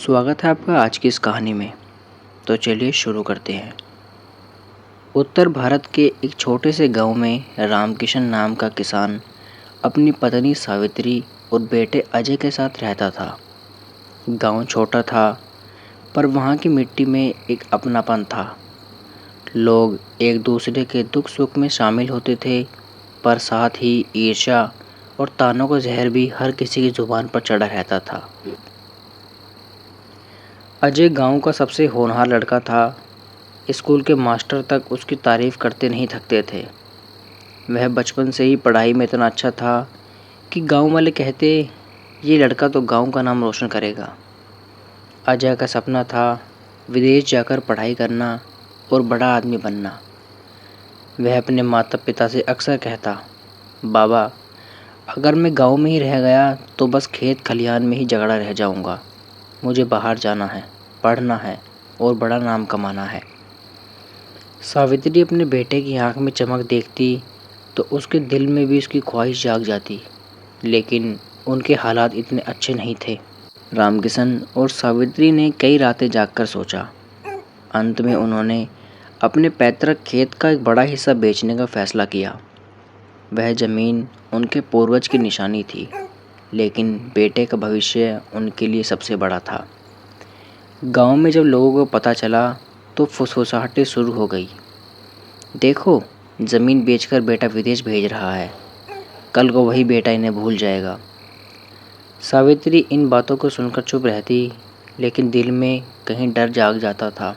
स्वागत है आपका आज की इस कहानी में। तो चलिए शुरू करते हैं। उत्तर भारत के एक छोटे से गांव में रामकिशन नाम का किसान अपनी पत्नी सावित्री और बेटे अजय के साथ रहता था। गांव छोटा था, पर वहां की मिट्टी में एक अपनापन था। लोग एक दूसरे के दुख सुख में शामिल होते थे, पर साथ ही ईर्ष्या और तानों का जहर भी हर किसी की जुबान पर चढ़ा रहता था। अजय गांव का सबसे होनहार लड़का था। स्कूल के मास्टर तक उसकी तारीफ करते नहीं थकते थे। वह बचपन से ही पढ़ाई में इतना अच्छा था कि गांव वाले कहते, ये लड़का तो गांव का नाम रोशन करेगा। अजय का सपना था विदेश जाकर पढ़ाई करना और बड़ा आदमी बनना। वह अपने माता पिता से अक्सर कहता, बाबा, अगर मैं गांव में ही रह गया तो बस खेत खलिहान में ही झगड़ा रह जाऊंगा। मुझे बाहर जाना है, पढ़ना है और बड़ा नाम कमाना है। सावित्री अपने बेटे की आंख में चमक देखती तो उसके दिल में भी उसकी ख्वाहिश जाग जाती, लेकिन उनके हालात इतने अच्छे नहीं थे। रामकिशन और सावित्री ने कई रातें जागकर सोचा। अंत में उन्होंने अपने पैतृक खेत का एक बड़ा हिस्सा बेचने का फैसला किया। वह जमीन उनके पूर्वज की निशानी थी, लेकिन बेटे का भविष्य उनके लिए सबसे बड़ा था। गांव में जब लोगों को पता चला तो फुसफुसाहटें शुरू हो गई। देखो, ज़मीन बेचकर बेटा विदेश भेज रहा है, कल को वही बेटा इन्हें भूल जाएगा। सावित्री इन बातों को सुनकर चुप रहती, लेकिन दिल में कहीं डर जाग जाता था।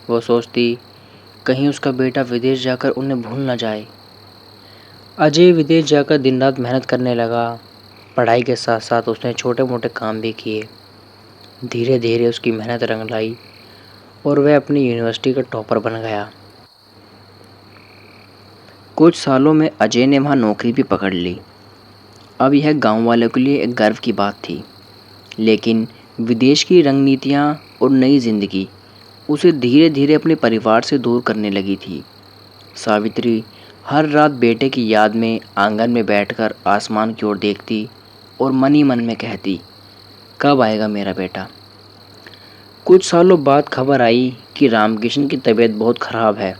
वो सोचती, कहीं उसका बेटा विदेश जाकर उन्हें भूल न जाए। अजय विदेश जाकर दिन रात मेहनत करने लगा। पढ़ाई के साथ साथ उसने छोटे मोटे काम भी किए। धीरे धीरे उसकी मेहनत रंग लाई और वह अपनी यूनिवर्सिटी का टॉपर बन गया। कुछ सालों में अजय ने वहाँ नौकरी भी पकड़ ली। अब यह गांव वालों के लिए एक गर्व की बात थी, लेकिन विदेश की रणनीतियाँ और नई जिंदगी उसे धीरे धीरे अपने परिवार से दूर करने लगी थी। सावित्री हर रात बेटे की याद में आंगन में बैठकर आसमान की ओर देखती और मन ही मन में कहती, कब आएगा मेरा बेटा। कुछ सालों बाद खबर आई कि रामकिशन की तबीयत बहुत ख़राब है।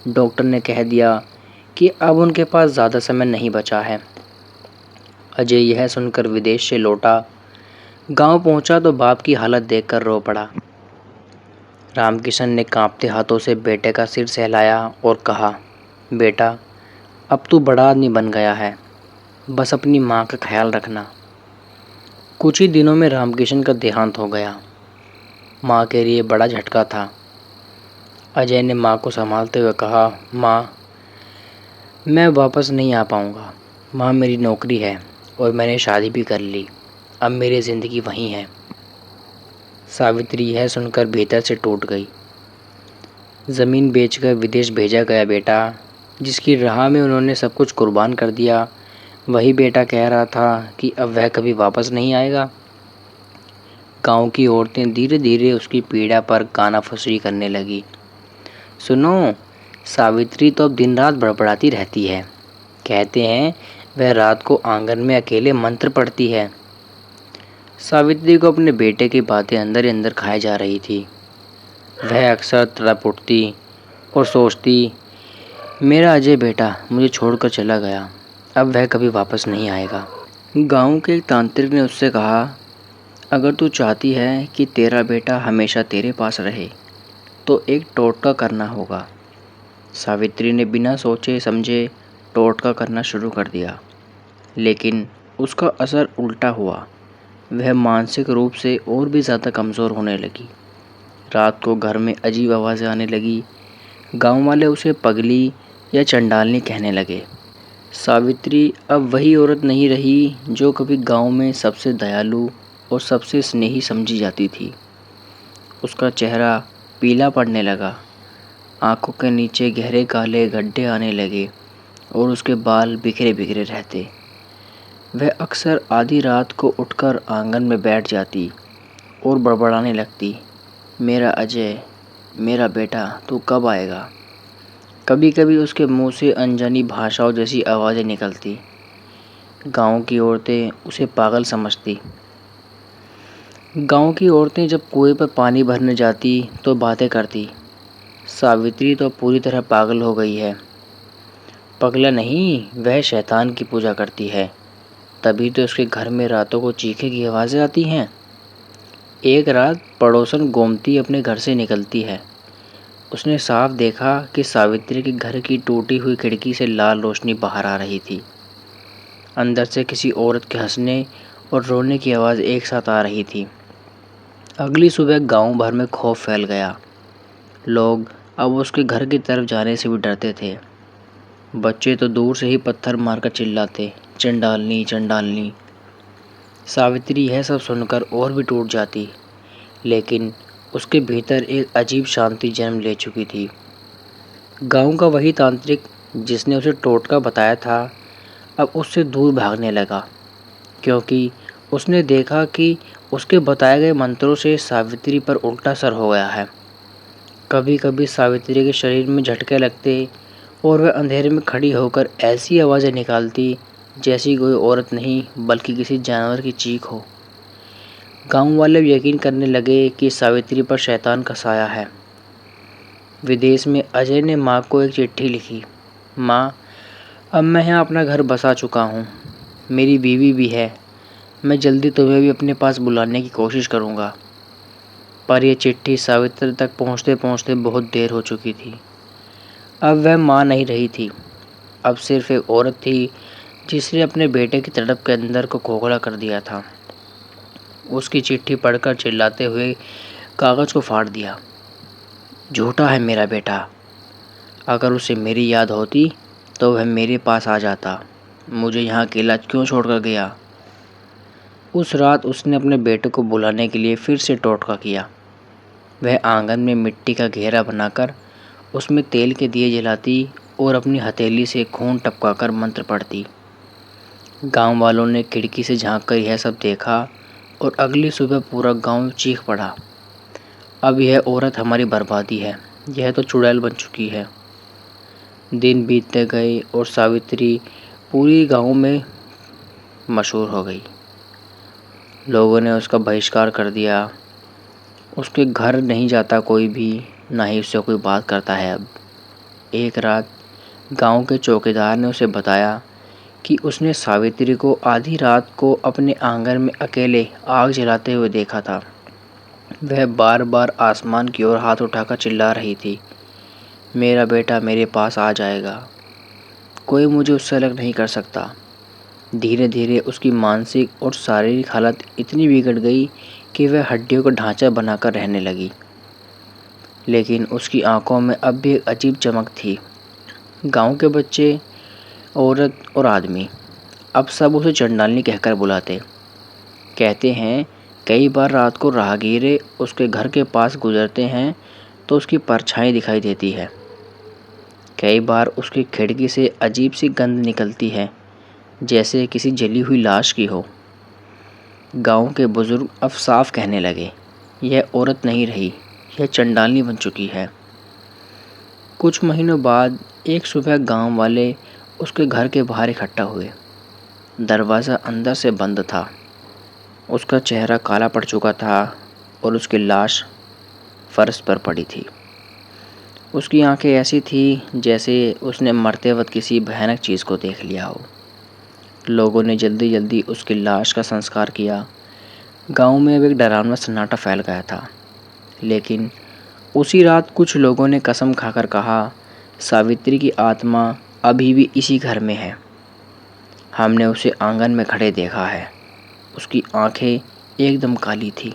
डॉक्टर ने कह दिया कि अब उनके पास ज़्यादा समय नहीं बचा है। अजय यह सुनकर विदेश से लौटा। गांव पहुंचा तो बाप की हालत देखकर रो पड़ा। रामकिशन ने कांपते हाथों से बेटे का सिर सहलाया और कहा, बेटा, अब तू बड़ा आदमी बन गया है, बस अपनी माँ का ख्याल रखना। कुछ ही दिनों में रामकिशन का देहांत हो गया। माँ के लिए बड़ा झटका था। अजय ने माँ को संभालते हुए कहा, माँ, मैं वापस नहीं आ पाऊँगा। माँ, मेरी नौकरी है और मैंने शादी भी कर ली। अब मेरी ज़िंदगी वहीं है। सावित्री यह सुनकर भीतर से टूट गई। ज़मीन बेचकर विदेश भेजा गया बेटा, जिसकी राह में उन्होंने सब कुछ कुर्बान कर दिया, वही बेटा कह रहा था कि अब वह कभी वापस नहीं आएगा। गांव की औरतें धीरे धीरे उसकी पीड़ा पर कानाफुसी करने लगी। सुनो, सावित्री तो अब दिन रात बड़बड़ाती रहती है। कहते हैं वह रात को आंगन में अकेले मंत्र पढ़ती है। सावित्री को अपने बेटे की बातें अंदर ही अंदर खाए जा रही थी। वह अक्सर तड़प उठती और सोचती, मेरा अजय बेटा मुझे छोड़कर चला गया, अब वह कभी वापस नहीं आएगा। गांव के एक तांत्रिक ने उससे कहा, अगर तू चाहती है कि तेरा बेटा हमेशा तेरे पास रहे तो एक टोटका करना होगा। सावित्री ने बिना सोचे समझे टोटका करना शुरू कर दिया, लेकिन उसका असर उल्टा हुआ। वह मानसिक रूप से और भी ज़्यादा कमज़ोर होने लगी। रात को घर में अजीब आवाज़ें आने लगी। गांव वाले उसे पगली या चंडालनी कहने लगे। सावित्री अब वही औरत नहीं रही जो कभी गांव में सबसे दयालु और सबसे स्नेही समझी जाती थी। उसका चेहरा पीला पड़ने लगा, आंखों के नीचे गहरे काले गड्ढे आने लगे और उसके बाल बिखरे बिखरे रहते। वह अक्सर आधी रात को उठकर आंगन में बैठ जाती और बड़बड़ाने लगती, मेरा अजय, मेरा बेटा, तू कब आएगा। कभी कभी उसके मुंह से अनजानी भाषाओं जैसी आवाज़ें निकलती। गांव की औरतें उसे पागल समझती। गांव की औरतें जब कुएं पर पानी भरने जाती तो बातें करती, सावित्री तो पूरी तरह पागल हो गई है। पगला नहीं, वह शैतान की पूजा करती है, तभी तो उसके घर में रातों को चीखे की आवाज़ें आती हैं। एक रात पड़ोसन गोमती अपने घर से निकलती है। उसने साफ देखा कि सावित्री के घर की टूटी हुई खिड़की से लाल रोशनी बाहर आ रही थी। अंदर से किसी औरत के हंसने और रोने की आवाज़ एक साथ आ रही थी। अगली सुबह गांव भर में खौफ फैल गया। लोग अब उसके घर की तरफ जाने से भी डरते थे। बच्चे तो दूर से ही पत्थर मारकर चिल्लाते, चंडालनी चंडालनी। सावित्री यह सब सुनकर और भी टूट जाती, लेकिन उसके भीतर एक अजीब शांति जन्म ले चुकी थी। गांव का वही तांत्रिक जिसने उसे टोटका बताया था, अब उससे दूर भागने लगा, क्योंकि उसने देखा कि उसके बताए गए मंत्रों से सावित्री पर उल्टा असर हो गया है। कभी कभी सावित्री के शरीर में झटके लगते और वह अंधेरे में खड़ी होकर ऐसी आवाज़ें निकालती जैसी कोई औरत नहीं बल्कि किसी जानवर की चीख हो। गांव वाले यकीन करने लगे कि सावित्री पर शैतान का साया है। विदेश में अजय ने माँ को एक चिट्ठी लिखी। माँ, अब मैं यहाँ अपना घर बसा चुका हूँ, मेरी बीवी भी है। मैं जल्दी तुम्हें भी अपने पास बुलाने की कोशिश करूँगा। पर यह चिट्ठी सावित्री तक पहुँचते पहुँचते बहुत देर हो चुकी थी। अब वह माँ नहीं रही थी, अब सिर्फ एक औरत थी जिसने अपने बेटे की तड़प के अंदर को खोखला कर दिया था। उसकी चिट्ठी पढ़कर चिल्लाते हुए कागज़ को फाड़ दिया। झूठा है मेरा बेटा, अगर उसे मेरी याद होती तो वह मेरे पास आ जाता। मुझे यहाँ अकेला क्यों छोड़कर गया। उस रात उसने अपने बेटे को बुलाने के लिए फिर से टोटका किया। वह आंगन में मिट्टी का घेरा बनाकर उसमें तेल के दिए जलाती और अपनी हथेली से खून टपकाकर मंत्र पढ़ती। गांव वालों ने खिड़की से झांककर यह सब देखा और अगली सुबह पूरा गांव चीख पड़ा, अब यह औरत हमारी बर्बादी है, यह तो चुड़ैल बन चुकी है। दिन बीतते गए और सावित्री पूरी गांव में मशहूर हो गई। लोगों ने उसका बहिष्कार कर दिया। उसके घर नहीं जाता कोई भी, ना ही उससे कोई बात करता है अब। एक रात गांव के चौकीदार ने उसे बताया कि उसने सावित्री को आधी रात को अपने आंगन में अकेले आग जलाते हुए देखा था। वह बार बार आसमान की ओर हाथ उठाकर चिल्ला रही थी, मेरा बेटा मेरे पास आ जाएगा, कोई मुझे उससे अलग नहीं कर सकता। धीरे धीरे उसकी मानसिक और शारीरिक हालत इतनी बिगड़ गई कि वह हड्डियों का ढांचा बनाकर रहने लगी। लेकिन उसकी आंखों में अब भी एक अजीब चमक थी। गांव के बच्चे, औरत और आदमी अब सब उसे चंडालनी कहकर बुलाते। कहते हैं कई बार रात को राहगीर उसके घर के पास गुजरते हैं तो उसकी परछाई दिखाई देती है। कई बार उसकी खिड़की से अजीब सी गंध निकलती है, जैसे किसी जली हुई लाश की हो। गांव के बुजुर्ग अब साफ कहने लगे, यह औरत नहीं रही, यह चंडालनी बन चुकी है। कुछ महीनों बाद एक सुबह गांव वाले उसके घर के बाहर इकट्ठा हुए। दरवाज़ा अंदर से बंद था। उसका चेहरा काला पड़ चुका था और उसकी लाश फर्श पर पड़ी थी। उसकी आंखें ऐसी थी जैसे उसने मरते वक्त किसी भयानक चीज़ को देख लिया हो। लोगों ने जल्दी जल्दी उसकी लाश का संस्कार किया। गांव में अब एक डरावना सन्नाटा फैल गया था। लेकिन उसी रात कुछ लोगों ने कसम खाकर कहा, सावित्री की आत्मा अभी भी इसी घर में है। हमने उसे आंगन में खड़े देखा है। उसकी आंखें एकदम काली थी।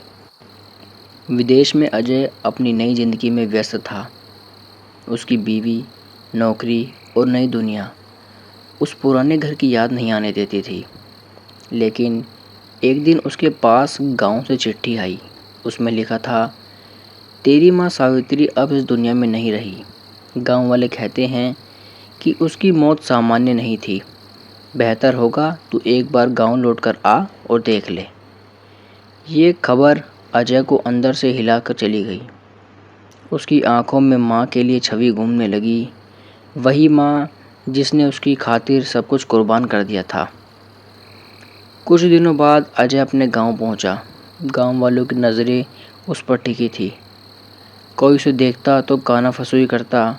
विदेश में अजय अपनी नई जिंदगी में व्यस्त था। उसकी बीवी, नौकरी और नई दुनिया उस पुराने घर की याद नहीं आने देती थी। लेकिन एक दिन उसके पास गांव से चिट्ठी आई। उसमें लिखा था, तेरी माँ सावित्री अब इस दुनिया में नहीं रही। गांव वाले कहते हैं कि उसकी मौत सामान्य नहीं थी। बेहतर होगा तू एक बार गांव लौटकर आ और देख ले। ये खबर अजय को अंदर से हिलाकर चली गई। उसकी आंखों में माँ के लिए छवि घूमने लगी, वही माँ जिसने उसकी खातिर सब कुछ कुर्बान कर दिया था। कुछ दिनों बाद अजय अपने गांव पहुंचा। गांव वालों की नज़रें उस पर टिकी थी। कोई उसे देखता तो कानाफसूई करता,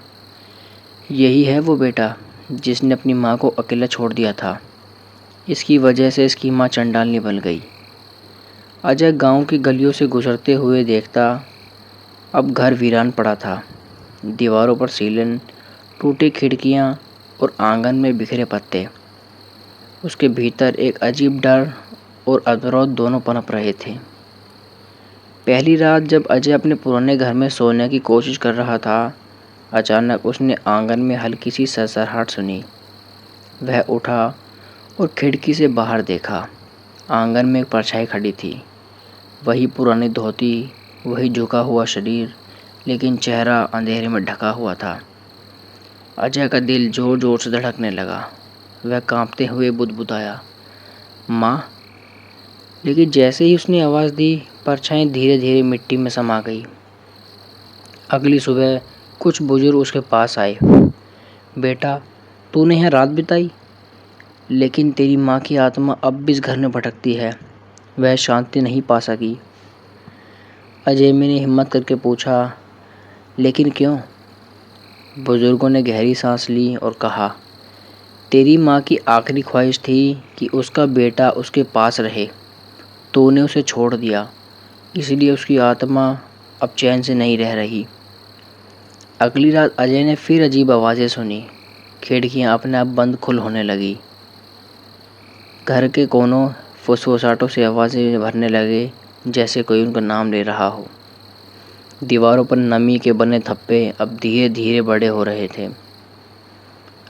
यही है वो बेटा जिसने अपनी माँ को अकेला छोड़ दिया था। इसकी वजह से इसकी माँ चंडालनी बन गई। अजय गांव की गलियों से गुजरते हुए देखता, अब घर वीरान पड़ा था। दीवारों पर सीलन, टूटी खिड़कियां और आंगन में बिखरे पत्ते। उसके भीतर एक अजीब डर और अवरोध दोनों पनप रहे थे। पहली रात जब अजय अपने पुराने घर में सोने की कोशिश कर रहा था, अचानक उसने आंगन में हल्की सी सरसराहट सुनी। वह उठा और खिड़की से बाहर देखा। आंगन में एक परछाई खड़ी थी। वही पुरानी धोती, वही झुका हुआ शरीर, लेकिन चेहरा अंधेरे में ढका हुआ था। अजय का दिल जोर जोर से धड़कने लगा। वह कांपते हुए बुदबुदाया, माँ। लेकिन जैसे ही उसने आवाज़ दी, परछाई धीरे धीरे मिट्टी में समा गई। अगली सुबह कुछ बुजुर्ग उसके पास आए। बेटा, तूने यहाँ रात बिताई, लेकिन तेरी माँ की आत्मा अब भी इस घर में भटकती है। वह शांति नहीं पा सकी। अजय ने हिम्मत करके पूछा, लेकिन क्यों? बुजुर्गों ने गहरी सांस ली और कहा, तेरी माँ की आखिरी ख्वाहिश थी कि उसका बेटा उसके पास रहे। तूने उसे छोड़ दिया, इसलिए उसकी आत्मा अब चैन से नहीं रह रही। अगली रात अजय ने फिर अजीब आवाज़ें सुनी। खिड़कियाँ अपने आप बंद खुल होने लगी। घर के कोनों फुसफुसाहटों से आवाज़ें भरने लगे, जैसे कोई उनका नाम ले रहा हो। दीवारों पर नमी के बने धब्बे अब धीरे धीरे बड़े हो रहे थे।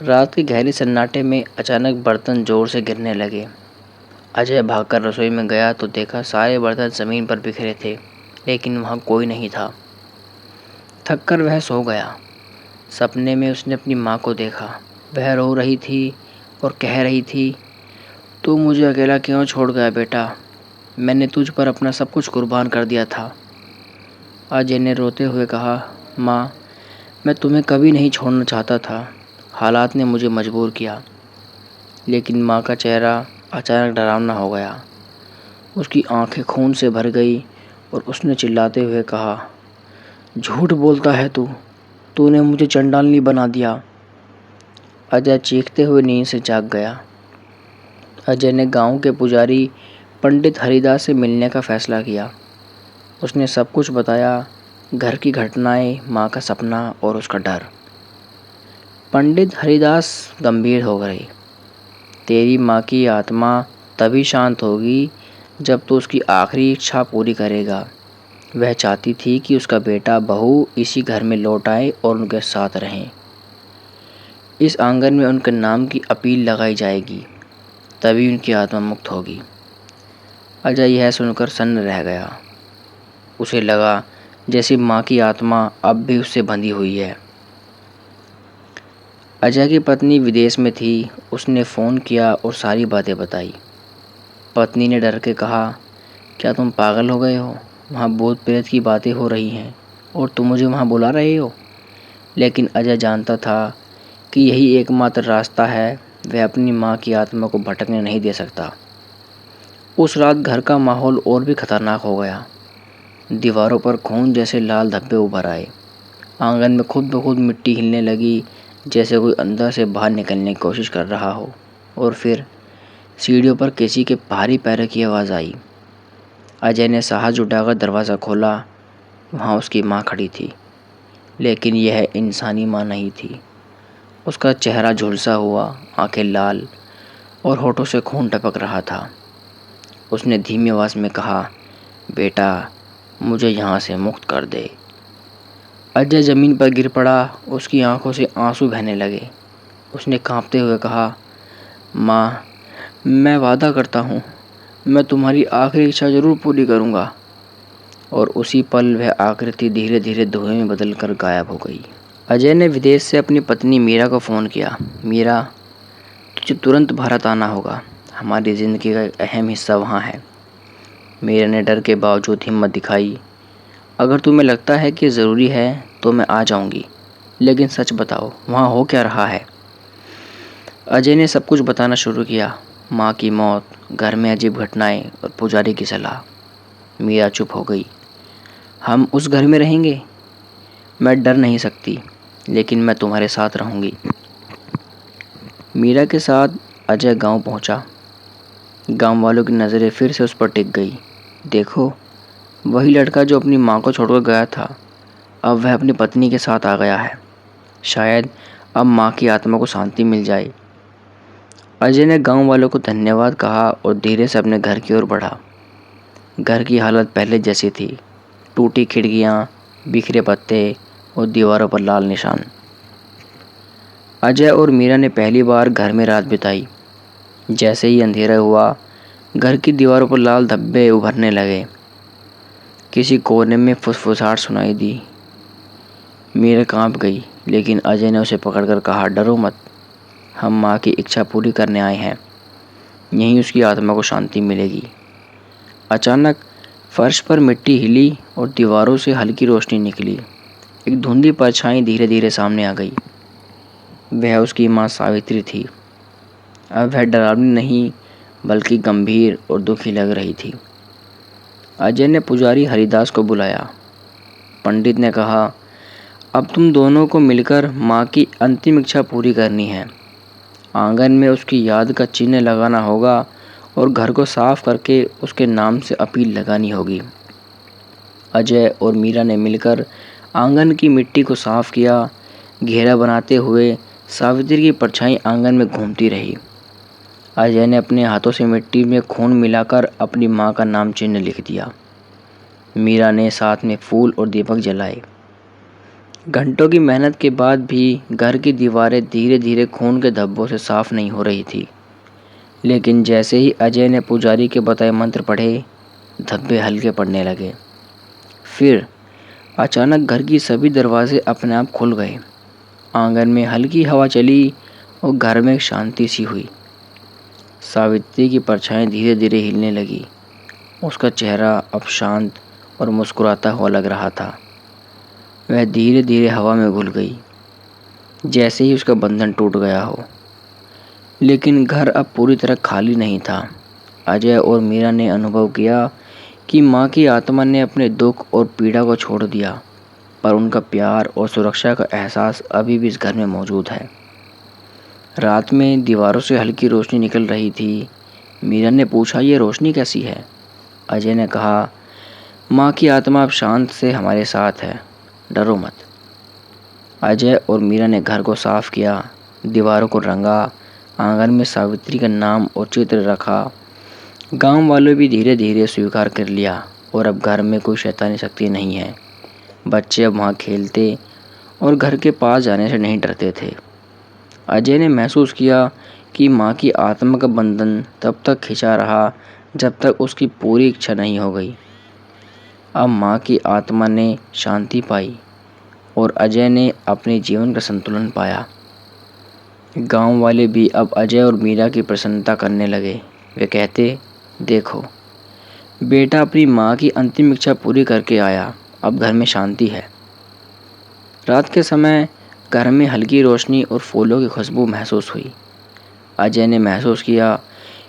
रात के गहरे सन्नाटे में अचानक बर्तन जोर से गिरने लगे। अजय भागकर रसोई में गया तो देखा सारे बर्तन ज़मीन पर बिखरे थे, लेकिन वहाँ कोई नहीं था। थककर वह सो गया। सपने में उसने अपनी माँ को देखा। वह रो रही थी और कह रही थी, तू मुझे अकेला क्यों छोड़ गया बेटा? मैंने तुझ पर अपना सब कुछ कुर्बान कर दिया था। अजय ने रोते हुए कहा, माँ, मैं तुम्हें कभी नहीं छोड़ना चाहता था। हालात ने मुझे मजबूर किया। लेकिन माँ का चेहरा अचानक डरावना हो गया। उसकी आंखें खून से भर गई और उसने चिल्लाते हुए कहा, झूठ बोलता है तू। तूने मुझे चंडालनी बना दिया। अजय चीखते हुए नींद से जाग गया। अजय ने गांव के पुजारी पंडित हरिदास से मिलने का फैसला किया। उसने सब कुछ बताया, घर की घटनाएं, माँ का सपना और उसका डर। पंडित हरिदास गंभीर हो गए। तेरी माँ की आत्मा तभी शांत होगी जब तू उसकी आखिरी इच्छा पूरी करेगा। वह चाहती थी कि उसका बेटा बहू इसी घर में लौट आए और उनके साथ रहें। इस आंगन में उनके नाम की अपील लगाई जाएगी, तभी उनकी आत्मा मुक्त होगी। अजय यह सुनकर सन्न रह गया। उसे लगा जैसे माँ की आत्मा अब भी उससे बंधी हुई है। अजय की पत्नी विदेश में थी। उसने फ़ोन किया और सारी बातें बताई। पत्नी ने डर के कहा, क्या तुम पागल हो गए हो? वहाँ भूत प्रेत की बातें हो रही हैं और तुम मुझे वहाँ बुला रहे हो। लेकिन अजय जानता था कि यही एकमात्र रास्ता है। वह अपनी माँ की आत्मा को भटकने नहीं दे सकता। उस रात घर का माहौल और भी खतरनाक हो गया। दीवारों पर खून जैसे लाल धब्बे उभर आए। आंगन में खुद ब खुद मिट्टी हिलने लगी, जैसे कोई अंदर से बाहर निकलने की कोशिश कर रहा हो। और फिर सीढ़ियों पर किसी के भारी पैरों की आवाज़ आई। अजय ने साहस जुटाकर दरवाज़ा खोला। वहाँ उसकी माँ खड़ी थी, लेकिन यह इंसानी माँ नहीं थी। उसका चेहरा झुलसा हुआ, आंखें लाल और होठों से खून टपक रहा था। उसने धीमी आवाज़ में कहा, बेटा, मुझे यहाँ से मुक्त कर दे। अजय ज़मीन पर गिर पड़ा। उसकी आंखों से आंसू बहने लगे। उसने कांपते हुए कहा, माँ, मैं वादा करता हूँ, मैं तुम्हारी आखिरी इच्छा ज़रूर पूरी करूँगा। और उसी पल वह आकृति धीरे धीरे धुएं में बदलकर गायब हो गई। अजय ने विदेश से अपनी पत्नी मीरा को फ़ोन किया। मीरा, तुझे तुरंत भारत आना होगा। हमारी ज़िंदगी का एक अहम हिस्सा वहाँ है। मीरा ने डर के बावजूद हिम्मत दिखाई। अगर तुम्हें लगता है कि ज़रूरी है तो मैं आ जाऊँगी, लेकिन सच बताओ, वहाँ हो क्या रहा है? अजय ने सब कुछ बताना शुरू किया। माँ की मौत, घर में अजीब घटनाएं और पुजारी की सलाह। मीरा चुप हो गई। हम उस घर में रहेंगे? मैं डर नहीं सकती, लेकिन मैं तुम्हारे साथ रहूंगी। मीरा के साथ अजय गांव पहुंचा। गांव वालों की नज़रें फिर से उस पर टिक गई। देखो, वही लड़का जो अपनी माँ को छोड़कर गया था, अब वह अपनी पत्नी के साथ आ गया है। शायद अब माँ की आत्मा को शांति मिल जाए। अजय ने गांव वालों को धन्यवाद कहा और धीरे से अपने घर की ओर बढ़ा। घर की हालत पहले जैसी थी, टूटी खिड़कियाँ, बिखरे पत्ते और दीवारों पर लाल निशान। अजय और मीरा ने पहली बार घर में रात बिताई। जैसे ही अंधेरा हुआ, घर की दीवारों पर लाल धब्बे उभरने लगे। किसी कोने में फुसफुसाहट सुनाई दी। मीरा कांप गई, लेकिन अजय ने उसे पकड़कर कहा, डरो मत, हम माँ की इच्छा पूरी करने आए हैं। यहीं उसकी आत्मा को शांति मिलेगी। अचानक फर्श पर मिट्टी हिली और दीवारों से हल्की रोशनी निकली। एक धुंधली परछाई धीरे धीरे सामने आ गई। वह उसकी माँ सावित्री थी। अब वह डरावनी नहीं, बल्कि गंभीर और दुखी लग रही थी। अजय ने पुजारी हरिदास को बुलाया। पंडित ने कहा, अब तुम दोनों को मिलकर माँ की अंतिम इच्छा पूरी करनी है। आंगन में उसकी याद का चिन्ह लगाना होगा और घर को साफ करके उसके नाम से अपील लगानी होगी। अजय और मीरा ने मिलकर आंगन की मिट्टी को साफ किया। घेरा बनाते हुए सावित्री की परछाई आंगन में घूमती रही। अजय ने अपने हाथों से मिट्टी में खून मिलाकर अपनी माँ का नाम चिन्ह लिख दिया। मीरा ने साथ में फूल और दीपक जलाए। घंटों की मेहनत के बाद भी घर की दीवारें धीरे धीरे खून के धब्बों से साफ नहीं हो रही थी। लेकिन जैसे ही अजय ने पुजारी के बताए मंत्र पढ़े, धब्बे हल्के पड़ने लगे। फिर अचानक घर की सभी दरवाजे अपने आप खुल गए। आंगन में हल्की हवा चली और घर में शांति सी हुई। सावित्री की परछाई धीरे धीरे हिलने लगी। उसका चेहरा अब शांत और मुस्कुराता हुआ लग रहा था। वह धीरे धीरे हवा में घुल गई, जैसे ही उसका बंधन टूट गया हो। लेकिन घर अब पूरी तरह खाली नहीं था। अजय और मीरा ने अनुभव किया कि माँ की आत्मा ने अपने दुख और पीड़ा को छोड़ दिया, पर उनका प्यार और सुरक्षा का एहसास अभी भी इस घर में मौजूद है। रात में दीवारों से हल्की रोशनी निकल रही थी। मीरा ने पूछा, ये रोशनी कैसी है? अजय ने कहा, माँ की आत्मा अब शांत से हमारे साथ है, डरो मत। अजय और मीरा ने घर को साफ किया, दीवारों को रंगा, आंगन में सावित्री का नाम और चित्र रखा। गांव वालों भी धीरे धीरे स्वीकार कर लिया और अब घर में कोई शैतानी शक्ति नहीं है। बच्चे अब वहाँ खेलते और घर के पास जाने से नहीं डरते थे। अजय ने महसूस किया कि माँ की आत्मा का बंधन तब तक खिंचा रहा जब तक उसकी पूरी इच्छा नहीं हो गई। अब माँ की आत्मा ने शांति पाई और अजय ने अपने जीवन का संतुलन पाया। गांव वाले भी अब अजय और मीरा की प्रसन्नता करने लगे। वे कहते, देखो, बेटा अपनी माँ की अंतिम इच्छा पूरी करके आया, अब घर में शांति है। रात के समय घर में हल्की रोशनी और फूलों की खुशबू महसूस हुई। अजय ने महसूस किया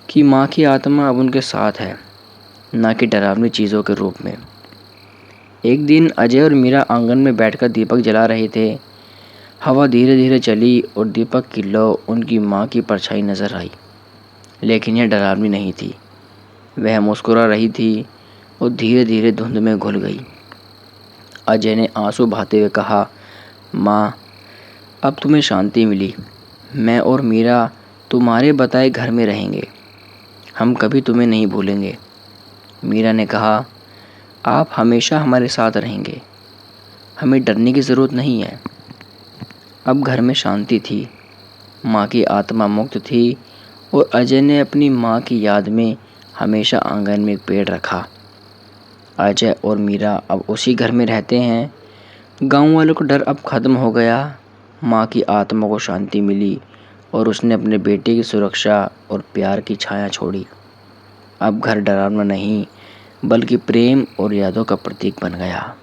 कि माँ की आत्मा अब उनके साथ है, न कि डरावनी चीज़ों के रूप में। एक दिन अजय और मीरा आंगन में बैठकर दीपक जला रहे थे। हवा धीरे धीरे चली और दीपक की लौ उनकी माँ की परछाई नजर आई। लेकिन यह डरावनी नहीं थी। वह मुस्कुरा रही थी और धीरे धीरे धुंध में घुल गई। अजय ने आंसू बहाते हुए कहा, माँ, अब तुम्हें शांति मिली। मैं और मीरा तुम्हारे बताए घर में रहेंगे। हम कभी तुम्हें नहीं भूलेंगे। मीरा ने कहा, आप हमेशा हमारे साथ रहेंगे। हमें डरने की ज़रूरत नहीं है। अब घर में शांति थी, माँ की आत्मा मुक्त थी और अजय ने अपनी माँ की याद में हमेशा आंगन में एक पेड़ रखा। अजय और मीरा अब उसी घर में रहते हैं। गांव वालों का डर अब खत्म हो गया। माँ की आत्मा को शांति मिली और उसने अपने बेटे की सुरक्षा और प्यार की छाया छोड़ी। अब घर डरावना नहीं, बल्कि प्रेम और यादों का प्रतीक बन गया।